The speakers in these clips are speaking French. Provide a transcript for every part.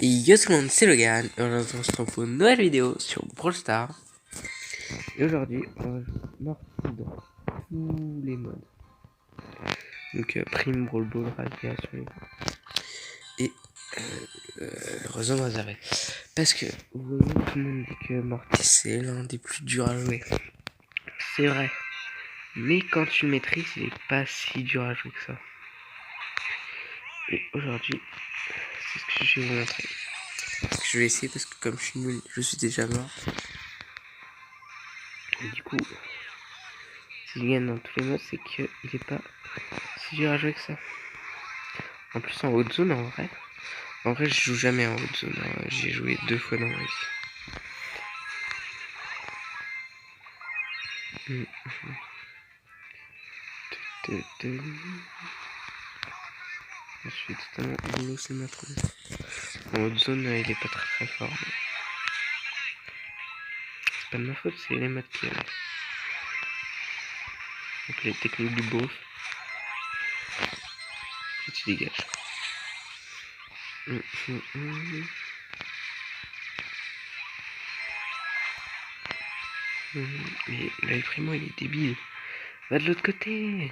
Yo tout le monde, c'est Logan. Aujourd'hui, on se retrouve pour une nouvelle vidéo sur Brawl Stars. Et aujourd'hui, on va jouer Morty dans tous les modes. Donc, Prime, Brawl Ball, Radiation. Et Raison réservé. Parce que, vous voyez, tout le monde dit que Morty c'est l'un des plus durs à jouer. C'est vrai. Mais quand tu le maîtrises, il est pas si dur à jouer que ça. Et aujourd'hui, c'est ce que je vais vous montrer. Je vais essayer parce que comme je suis nul, je suis déjà mort. Et du coup, si je gagne dans tous les modes, c'est qu'il est pas si dur à jouer que ça. En plus, en haute zone, en vrai, je joue jamais en haute zone. Hein. J'ai joué 2 fois dans ma vie. Je suis totalement boulot, c'est ma trouille. En haute zone, il est pas très fort. Mais... c'est pas de ma faute, c'est les maths qui avaient. Donc les techniques du beauf. Et tu dégages. Mais là, le primo, il est débile. Va de l'autre côté.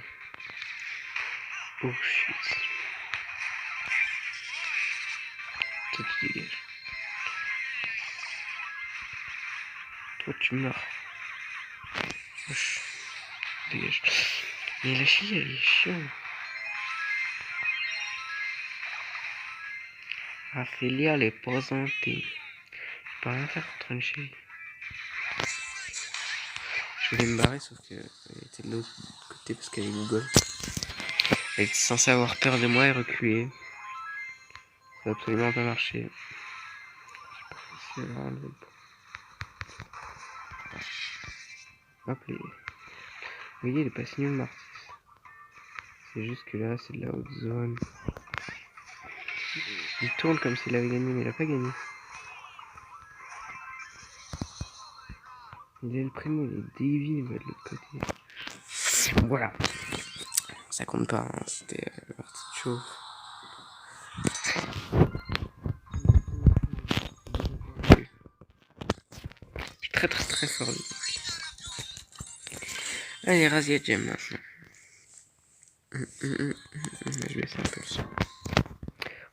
Oh shit. Toi, tu dégages. Toi, tu meurs. Wesh. Dégage. Mais la chie, elle est chiant. Raphaëlia, elle est présentée. Je peux rien faire contre une chie. Je voulais me barrer, sauf que elle était de l'autre côté parce qu'elle est Google. Elle était censée avoir peur de moi et reculer. Ça n'a absolument pas marché. Je sais pas si elle a enlevé le point. Hop, les... vous voyez, il est pas si nul, Martis. C'est juste que là, c'est de la haute zone. Il tourne comme s'il avait gagné, mais il a pas gagné. Il est le primo, il est débile, il va de l'autre côté. Voilà. Ça compte pas, hein. C'était la partie de chaud. Je suis très fort. Allez, Razia Gem maintenant. Je vais laisser un peu le son.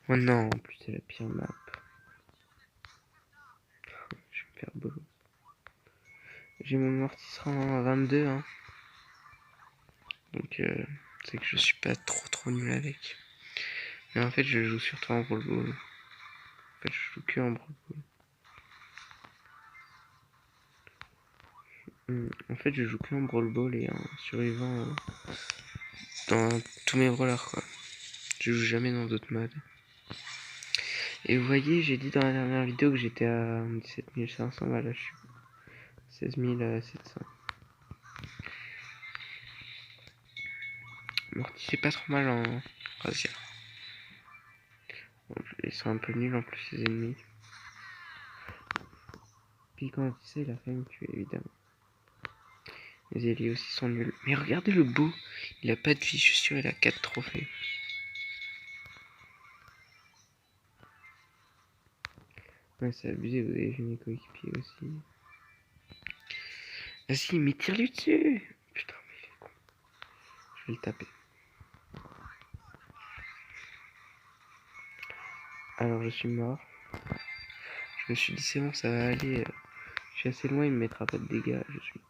Oh non, en plus c'est la pire map. Je vais me faire beau. J'ai mon mortissant à 22. Hein. Donc c'est que je suis pas trop nul avec. Mais en fait je joue surtout en Brawl Ball. En fait je joue que en Brawl Ball. En fait je joue que en Brawl Ball et en survivant dans tous mes brawlers quoi. Je joue jamais dans d'autres modes. Et vous voyez, j'ai dit dans la dernière vidéo que j'étais à 17 500, bah là je suis 16 700. Morty c'est pas trop mal en Razia. Bon, ils sont un peu nuls en plus les ennemis. Puis quand il sait, il a failli me tuer évidemment. Les alliés aussi sont nuls. Mais regardez le beau, il a pas de vie, je suis sûr il a 4 trophées. Ouais, c'est abusé, vous avez vu mes coéquipiers aussi. Vas-y, mais tire-lui dessus. Putain, mais il est con. Je vais le taper. Alors je suis mort. Je me suis dit c'est bon, ça va aller. Je suis assez loin, il me mettra pas de dégâts. Je suis...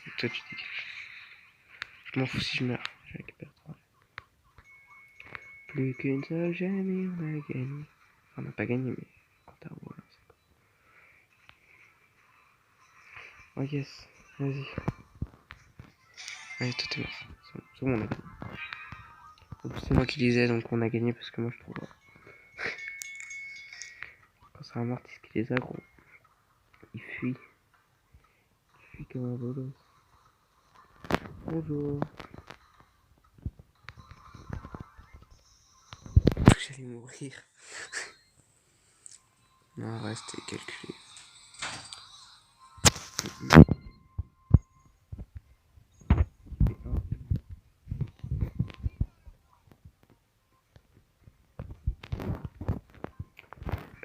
Et toi tu dégages. Je m'en fous si je meurs. Je récupère 3. Plus qu'une seule gemme, on a gagné. Enfin, on n'a pas gagné, mais quand t'as roulé, c'est quoi. Oh yes, vas-y. Allez, toi t'es mort. C'est bon, on a gagné. En plus, c'est moi qui les ai, donc on a gagné parce que moi je trouve. Quand c'est un Mortis qui les a, gros, il fuit. Il fuit comme un bolos. Bonjour. J'allais mourir. Non, restez calculé.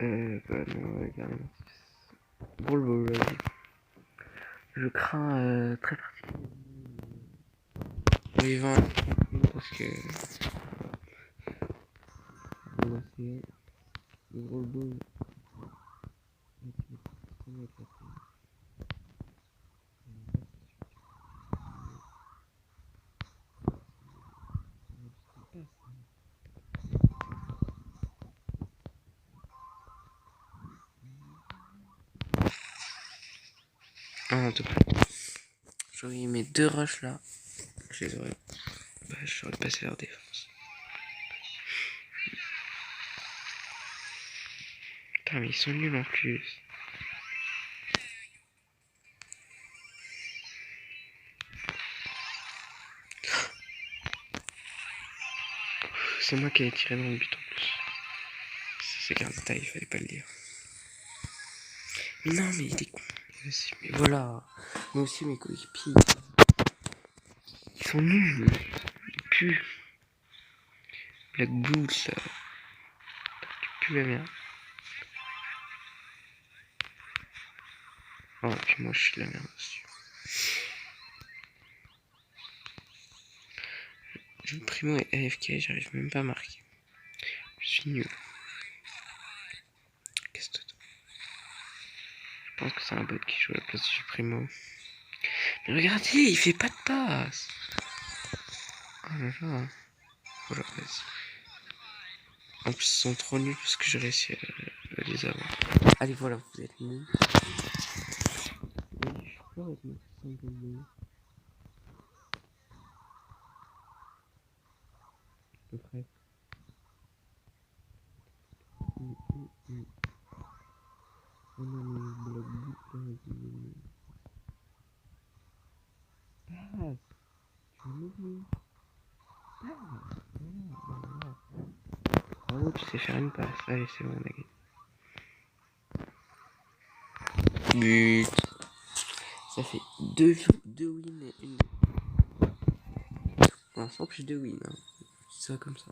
Non, carrément. Brawl Ball, vas-y. Je crains très particulièrement les vents parce que c'est le Brawl Ball. Ah non, te plaît. J'aurais eu mes 2 rushs là. Je les aurais. Bah, j'aurais passé leur défense. Putain, mais ils sont nuls en plus. C'est moi qui ai tiré dans le but en plus. C'est qu'un détail, il fallait pas le dire. Mais non, mais il est con. Mais voilà. Moi aussi, mes coéquipiers. Ils sont nuls. Ils puent. Black Boots, là. Tu pues la merde. Oh, et puis moi, je suis de la merde aussi. Le primo est AFK, j'arrive même pas à marquer. Je suis nul. Qu'est-ce que je pense que c'est un bot qui joue à la place du primo. Mais regardez, il fait pas de passe. Oh là là. Voilà, vas-y. En plus, ils sont trop nuls parce que j'ai réussi à les avoir. Allez, voilà, vous êtes nuls. Je suis pas avec moi, c'est un peu nul. À peu près. On a mis bloc bout là. Passe. Tu veux m'ouvrir. Bravo, tu sais faire une passe. Allez, c'est bon, on a gagné. But. Ça fait 2 wins et une. Pour l'instant, plus 2 wins. Hein. C'est ça comme ça.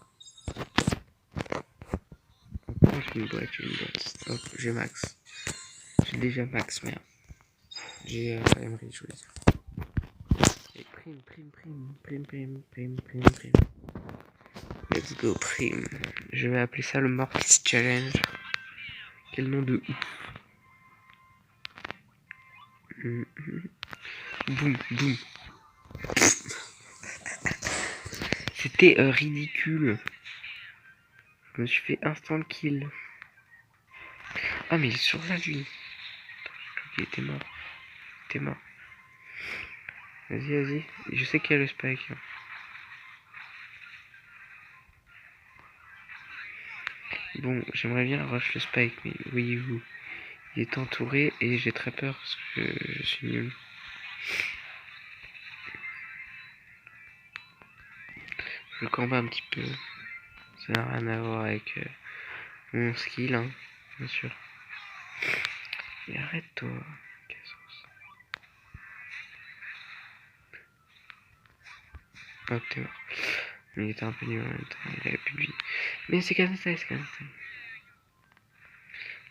Après, j'ai une boîte. Hop, j'ai max. J'ai déjà max, merde. J'ai Emery, je voulais dire. Et prime. Let's go, prime. Je vais appeler ça le Mortis Challenge. Quel nom de ouf. Boum. C'était ridicule. Je me suis fait instant kill. Ah, mais il est sur là, lui. Il était mort. Vas-y. Je sais qu'il y a le spike. Hein. Bon, j'aimerais bien rush le spike, mais voyez-vous, il est entouré et j'ai très peur parce que je suis nul. Je combat un petit peu. Ça n'a rien à voir avec mon skill, hein, bien sûr. Mais arrête-toi, Cassos. Hop, t'es mort. Mais il était un peu nul en même temps, il avait plus de vie. Mais c'est comme ça.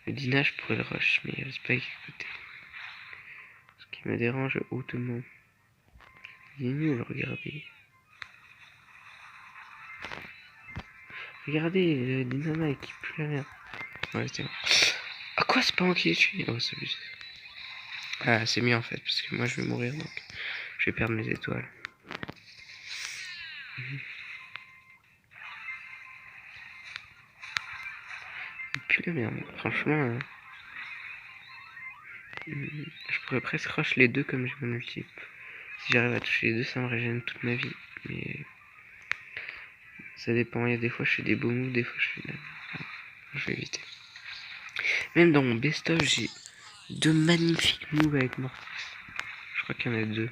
Le Dina, je pourrais le rush, mais il y a le spike à côté. Ce qui me dérange hautement. Il est nul, regardez. Regardez, le Dynamite qui pue la merde. Ouais, c'était bon. Ah quoi, c'est pas moi qui l'ai tué? Oh, c'est abusé. Ah, c'est mieux en fait, parce que moi je vais mourir, donc je vais perdre mes étoiles. Il pue la merde, franchement. Je pourrais presque rush les deux comme j'ai mon ulti. Si j'arrive à toucher les deux, ça me régène toute ma vie. Mais ça dépend, il y a des fois je fais des beaux moves, des fois je fais de la merde. Je vais éviter. Même dans mon best-of, j'ai 2 magnifiques moves avec Mortis. Je crois qu'il y en a 2.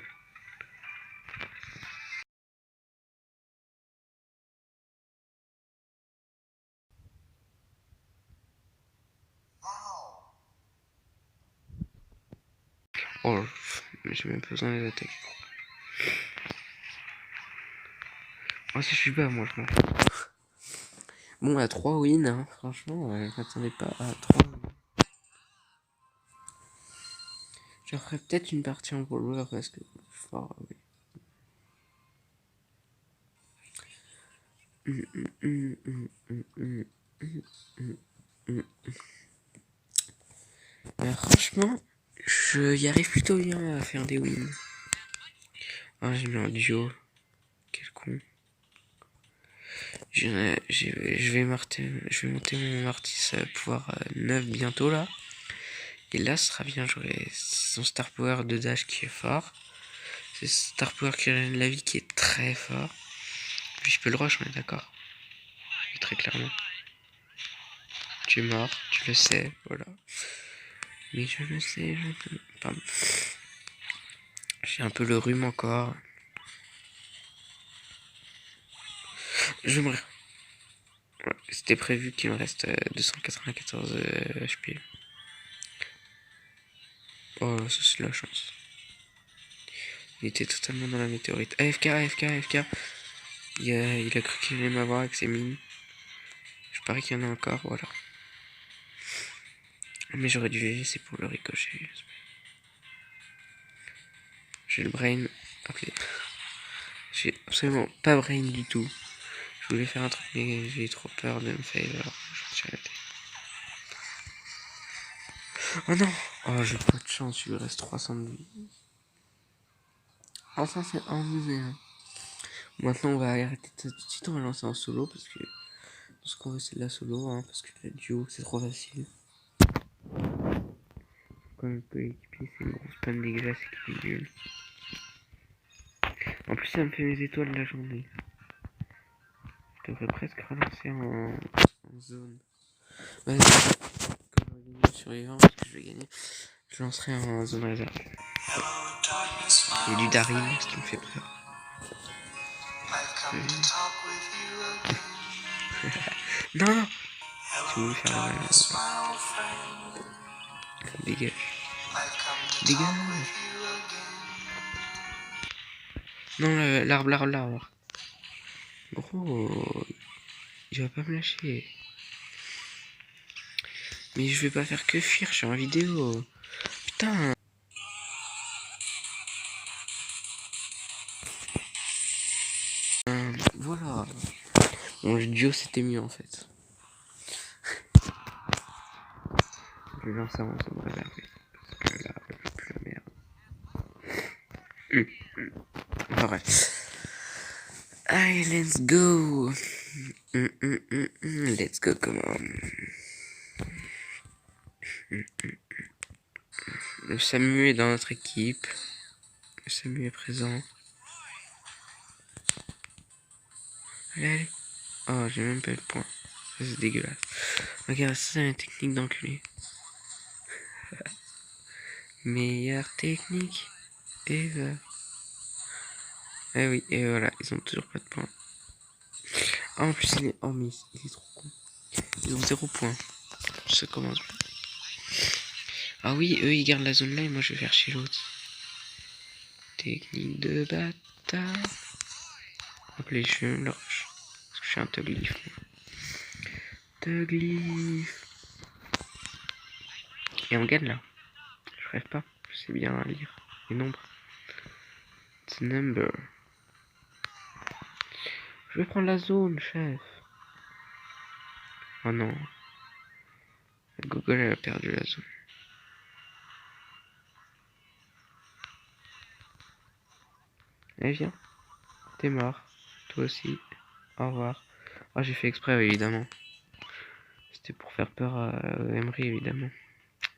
Oh, mais j'ai même pas besoin des attaques. Oh, si je suis bas, moi je m'en fous. Bon, à 3 wins, hein. Franchement, je m'attendais pas à 3 wins. Je ferai peut-être une partie en brawler parce que fort, oui. Mais franchement, je y arrive plutôt bien à faire des wins. Ah, j'ai mis un duo. Quel con. Je vais monter mon Mortis à pouvoir 9 bientôt là. Et là, ce sera bien. J'aurai son Star Power de Dash qui est fort. C'est Star Power qui donne la vie qui est très fort. Puis je peux le rush, on est d'accord. Très clairement. Tu es mort, tu le sais, voilà. Mais je le sais, Pardon. J'ai un peu le rhume encore. J'aimerais. Ouais, c'était prévu qu'il me reste 294 HP. Oh, ça c'est de la chance. Il était totalement dans la météorite. AFK, AFK, AFK. Il a cru qu'il allait m'avoir avec ses mines. Je parie qu'il y en a encore, voilà. Mais j'aurais dû les laisser pour le ricochet. J'ai le brain. Ok. J'ai absolument pas brain du tout. Je voulais faire un truc, mais j'ai trop peur de me fail, alors je me suis arrêté. Oh non! Oh, j'ai pas de chance, il lui reste 300 de vie. Enfin, c'est amusé. Hein. Maintenant, on va arrêter tout de suite, on va lancer en solo, parce que tout ce qu'on veut, c'est de la solo, hein, parce que le duo, c'est trop facile. Comme coéquipier, c'est une grosse panne dégueulasse qui est nulle. En plus, ça me fait mes étoiles de la journée. Je devrais presque relancer en zone. Vas-y, comme je vais gagner sur les 20, parce que je vais gagner, je lancerai en zone réserve. Il y a du Daryl, ce qui me fait peur. Non, non. Tu voulais faire la mal. Dégage. Dégage. Non, l'arbre. Gros. Il va pas me lâcher. Mais je vais pas faire que fuir, je suis en vidéo. Putain. Voilà. Bon, le duo c'était mieux en fait. Je vais lancer en zone réservée. Parce que là, je veux plus la merde. Enfin bref. Allez, let's go. Let's go, come on. Le Samu est dans notre équipe. Le Samu est présent. Allez. Oh, j'ai même pas eu le point. Ça, c'est dégueulasse. Regarde, ça, c'est une technique d'enculé. Meilleure technique ever. Eh oui, et voilà, ils ont toujours pas de points. Ah, en plus, il est. Oh, mais il est trop con. Ils ont 0 points. Ça commence bien. Ah oui, eux, ils gardent la zone là et moi, je vais faire chez l'autre. Technique de bâtard. Hop, les jeux, le rush. Parce que je suis un Tuglyph. Tuglyph. Et on gagne là. Je rêve pas. Je sais bien lire les nombres. The number. Je vais prendre la zone, chef. Oh non. Google elle a perdu la zone. Eh viens. T'es mort. Toi aussi. Au revoir. Oh j'ai fait exprès évidemment. C'était pour faire peur à Emery évidemment.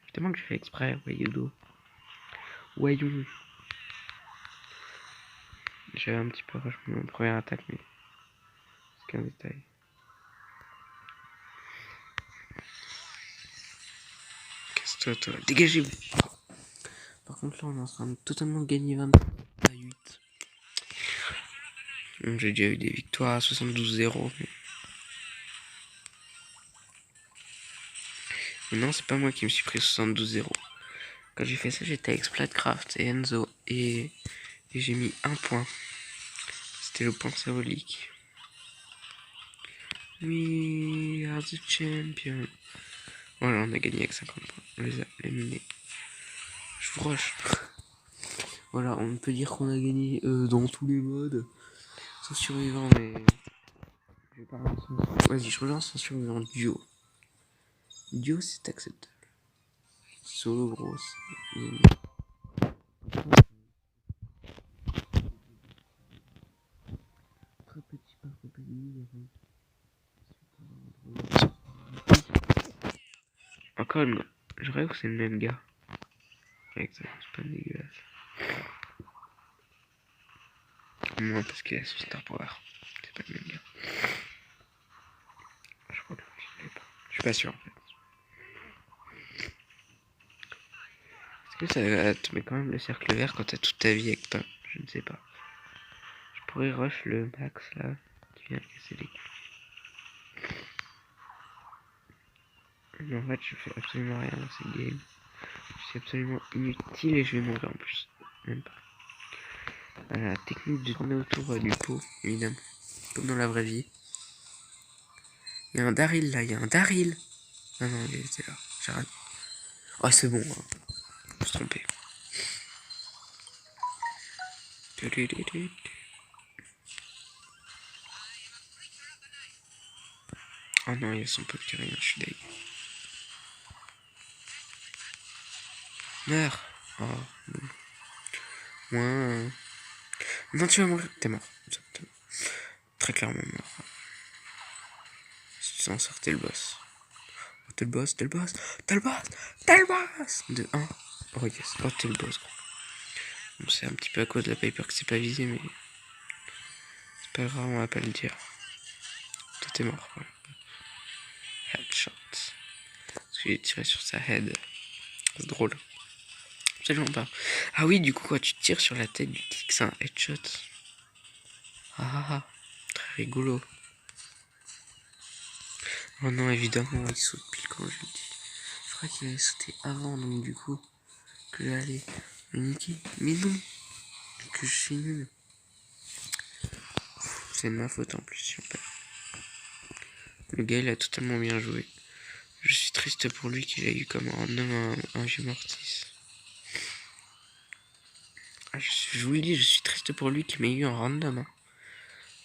Évidemment que j'ai fait exprès, voyou. Voyou. J'avais un petit peu rush mon première attaque mais c'est qu'un détail. Casse-toi toi. Dégagez-vous. Par contre là on est en train de totalement gagner 22 à 8. J'ai déjà eu des victoires à 72-0. Mais non, c'est pas moi qui me suis pris 72-0. Quand j'ai fait ça, j'étais avec Splatcraft et Enzo. Et j'ai mis un point. C'était le point symbolique. We are the champion. Voilà, on a gagné avec 50 points. On les a éliminés. Je vous rush. Voilà, on peut dire qu'on a gagné dans tous les modes. Sans survivant, mais... Je vais pas relancer. Vas-y, je relance en survivant duo. Duo, c'est acceptable. Solo, grosse. Très petit par compagnie. Encore une. Je rêve que c'est le même gars. Exactement, c'est pas dégueulasse. Non, parce qu'il a son star power. C'est pas le même gars. Je crois que je l'ai pas. Je suis pas sûr en fait. Est-ce que ça te met quand même le cercle vert quand t'as toute ta vie avec toi? Je ne sais pas. Je pourrais rush le max là qui vient de casser les couilles. Mais en fait, je fais absolument rien dans cette game. Je suis absolument inutile et je vais mourir en plus. Même pas. Voilà, la technique de tourner autour du pot, évidemment. Comme dans la vraie vie. Il y a un Daryl là, il y a un Daryl. Ah non, il était là. J'arrête. Oh, c'est bon. Hein. Je me suis trompé. Oh non, il y a son pote qui revient, je suis deg. Meurs. Oh, non. Moi. Non, tu vas mourir. T'es mort. Très clairement mort. Si tu t'en sors, t'es le boss. Oh, t'es le boss, t'es le boss, t'es le boss, t'es le boss. De 1. Oh yes. Oh, t'es le boss, gros. Bon, c'est un petit peu à cause de la paper que c'est pas visé, mais. C'est pas grave, on va pas le dire. Toi, t'es mort. Ouais. Headshot. Parce que j'ai tiré sur sa head. C'est drôle. Absolument pas. Ah oui, du coup, quand tu tires sur la tête du tic, c'est un headshot. Ah, très rigolo. Oh non, évidemment, il saute pile quand je le dis. Je crois qu'il avait sauté avant, donc du coup, que j'allais le niquer. Mais non, que je suis nul. C'est de ma faute en plus, si on perd. Le gars, il a totalement bien joué. Je suis triste pour lui qu'il a eu comme un vieux Mortis. Ah, je vous le dis, je suis triste pour lui qu'il m'ait eu en random. Hein.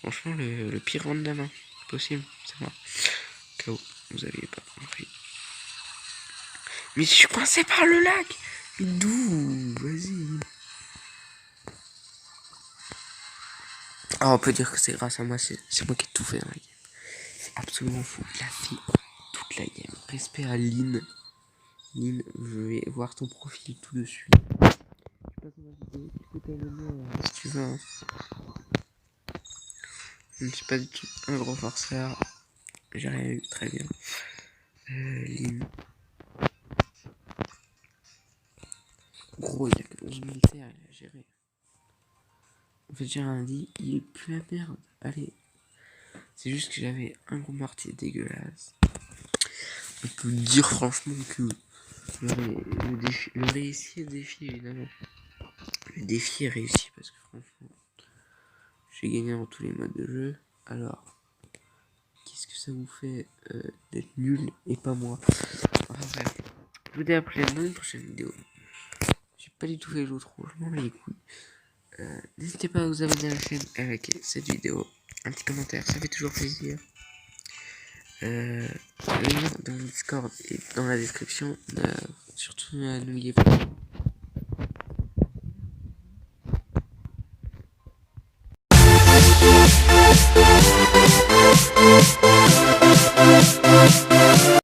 Franchement, le pire random hein. Possible, c'est moi. K.O. Vous aviez pas compris. Mais je suis coincé par le lac. Mais d'où? Vas-y. Ah, on peut dire que c'est grâce à moi, c'est moi qui ai tout fait dans la game. C'est absolument fou. Il a fait toute la game. Respect à Lynn. Lynn, je vais voir ton profil tout de suite. Je passe ma vidéo, tu peux t'abonner si tu veux. Hein. Je ne suis pas du tout un gros forceur. J'ai rien eu, très bien. Lynn. Gros, il y a que 11 militaires, il a géré. En fait, j'ai rien dit, il est plus la merde. Allez. C'est juste que j'avais un gros mortier dégueulasse. On peut dire franchement que le réussi est défi, évidemment. Le défi est réussi parce que franchement, j'ai gagné dans tous les modes de jeu. Alors, qu'est-ce que ça vous fait d'être nul et pas moi? Enfin bref, je vous dis à dans une prochaine vidéo. J'ai pas du tout fait l'autre, je m'en bats les couilles. N'hésitez pas à vous abonner à la chaîne et à liker cette vidéo. Un petit commentaire, ça fait toujours plaisir. Le lien dans le Discord et dans la description. Surtout, n'oubliez pas.